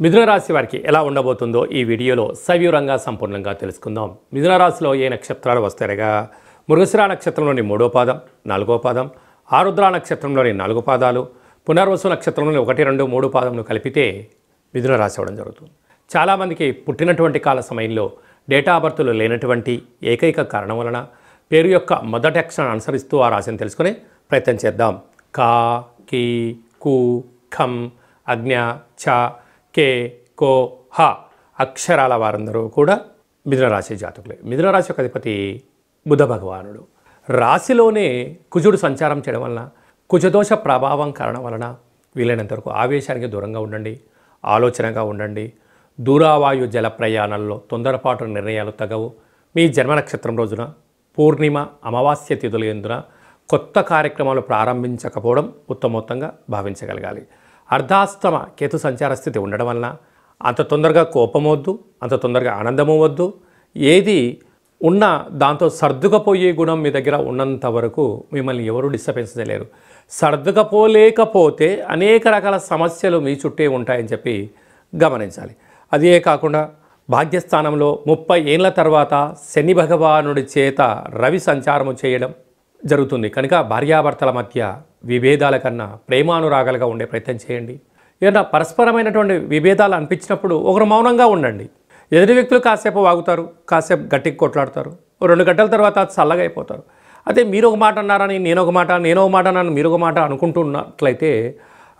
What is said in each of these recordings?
మిథున రాశి వారికి ఎలా ఉండబోతుందో ఈ వీడియోలో సవివరంగా సంపూర్ణంగా తెలుసుకుందాం. మిథున రాశిలో ఏ నక్షత్రాలు వస్తాయనగా మృగశిర నక్షత్రంలోని 3వ పాదం, 4వ పాదం, ఆరుద్ర నక్షత్రంలోని 4 పాదాలు, పునర్వసు నక్షత్రంలోని 1, 2, 3 పాదములు కలిపితే మిథున రాశి అవ్వడం జరుగుతుంది. చాలామందికి పుట్టినటువంటి కాల సమయంలో డేటా ఆఫ్ బర్త్లు లేనటువంటి ఏకైక కారణం వలన పేరు యొక్క మొదటి అక్షరాన్ని అనుసరిస్తూ ఆ రాశిని తెలుసుకునే ప్రయత్నం చేద్దాం. కా, కీ, కు, ఖం, అజ్ఞ, చ, కే, కో, హ అక్షరాల వారందరూ కూడా మిథున రాశి జాతకులే. మిథున రాశి యొక్క అధిపతి బుధ భగవానుడు. రాశిలోనే కుజుడు సంచారం చేయడం వలన, కుజదోష ప్రభావం కారణం వలన వీలైనంత వరకు ఆవేశానికి దూరంగా ఉండండి, ఆలోచనగా ఉండండి. దూరావాయు జల ప్రయాణాల్లో తొందరపాటు నిర్ణయాలు తగవు. మీ జన్మ నక్షత్రం రోజున పూర్ణిమ, అమావాస్య తిథుల యందున కొత్త కార్యక్రమాలు ప్రారంభించకపోవడం ఉత్తమోత్తంగా భావించగలగాలి. అర్ధాస్తమ కేతు సంచార స్థితి ఉండడం వలన అంత తొందరగా కోపం వద్దు, అంత తొందరగా ఆనందము వద్దు. ఏది ఉన్నా దాంతో సర్దుకపోయే గుణం మీ దగ్గర ఉన్నంత వరకు మిమ్మల్ని ఎవరు డిస్టర్బెన్స్ చేయలేరు. సర్దుకపోలేకపోతే అనేక రకాల సమస్యలు మీ చుట్టే ఉంటాయని చెప్పి గమనించాలి. అదే కాకుండా భాగ్యస్థానంలో 30 ఏళ్ల తర్వాత శని భగవానుడి చేత రవి సంచారము చేయడం జరుగుతుంది. కనుక భార్యాభర్తల మధ్య విభేదాల కన్నా ప్రేమానురాగాలుగా ఉండే ప్రయత్నం చేయండి. ఏదైనా పరస్పరమైనటువంటి విభేదాలు అనిపించినప్పుడు ఒకరు మౌనంగా ఉండండి. ఎదుటి వ్యక్తులు కాసేపు వాగుతారు, కాసేపు గట్టిగా కొట్లాడతారు, 2 గంటల తర్వాత చల్లగా అయిపోతారు. అదే మీరు ఒక మాట అన్నారని నేను ఒక మాట అన్నాను మీరు ఒక మాట అనుకుంటున్నట్లయితే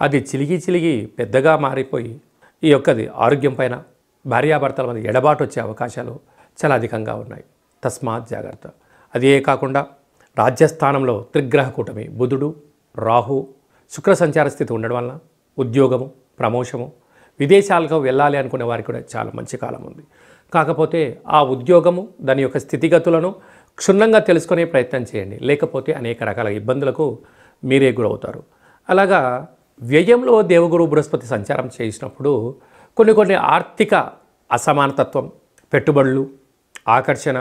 అది చిలిగి పెద్దగా మారిపోయి ఈ యొక్కది ఆరోగ్యం పైన భార్యాభర్తల మధ్య ఎడబాటు వచ్చే అవకాశాలు చాలా అధికంగా ఉన్నాయి. తస్మాత్ జాగ్రత్త. అదే కాకుండా రాజ్యస్థానంలో త్రిగ్రహ కూటమి బుధుడు, రాహు, శుక్ర సంచార స్థితి ఉండడం వలన ఉద్యోగము, ప్రమోషము, విదేశాలకు వెళ్ళాలి అనుకునే వారికి కూడా చాలా మంచి కాలం ఉంది. కాకపోతే ఆ ఉద్యోగము దాని యొక్క స్థితిగతులను క్షుణ్ణంగా తెలుసుకునే ప్రయత్నం చేయండి. లేకపోతే అనేక రకాల ఇబ్బందులకు మీరే గురవుతారు. అలాగా వ్యయంలో దేవగురు బృహస్పతి సంచారం చేసినప్పుడు కొన్ని ఆర్థిక అసమానతత్వం, పెట్టుబడులు, ఆకర్షణ,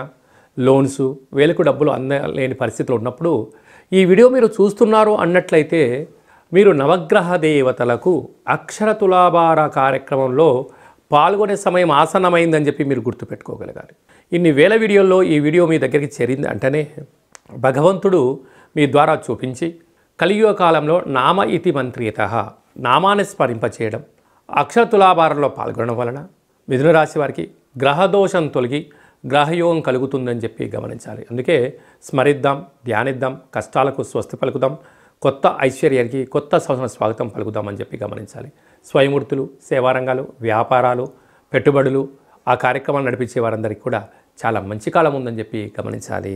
లోన్స్, వేలకు డబ్బులు అందలేని పరిస్థితులు ఉన్నప్పుడు ఈ వీడియో మీరు చూస్తున్నారు అన్నట్లయితే మీరు నవగ్రహ దేవతలకు అక్షర తులాభార కార్యక్రమంలో పాల్గొనే సమయం ఆసన్నమైందని చెప్పి మీరు గుర్తుపెట్టుకోగలగాలి. ఇన్ని వేల వీడియోల్లో ఈ వీడియో మీ దగ్గరికి చేరింది అంటేనే భగవంతుడు మీ ద్వారా చూపించి కలియుగ కాలంలో నామ ఇతి మంత్రియత నామాన్ని స్మరింపచేయడం, అక్షర తులాభారంలో పాల్గొనడం వలన మిథున రాశి వారికి గ్రహదోషం తొలగి గ్రహయోగం కలుగుతుందని చెప్పి గమనించాలి. అందుకే స్మరిద్దాం, ధ్యానిద్దాం, కష్టాలకు స్వస్తి పలుకుదాం, కొత్త ఐశ్వర్యానికి కొత్త సంవత్సరం స్వాగతం పలుకుదామని చెప్పి గమనించాలి. స్వయంవృత్తులు, సేవారంగాలు, వ్యాపారాలు, పెట్టుబడులు, ఆ కార్యక్రమాలు నడిపించే వారందరికీ కూడా చాలా మంచి కాలం ఉందని చెప్పి గమనించాలి.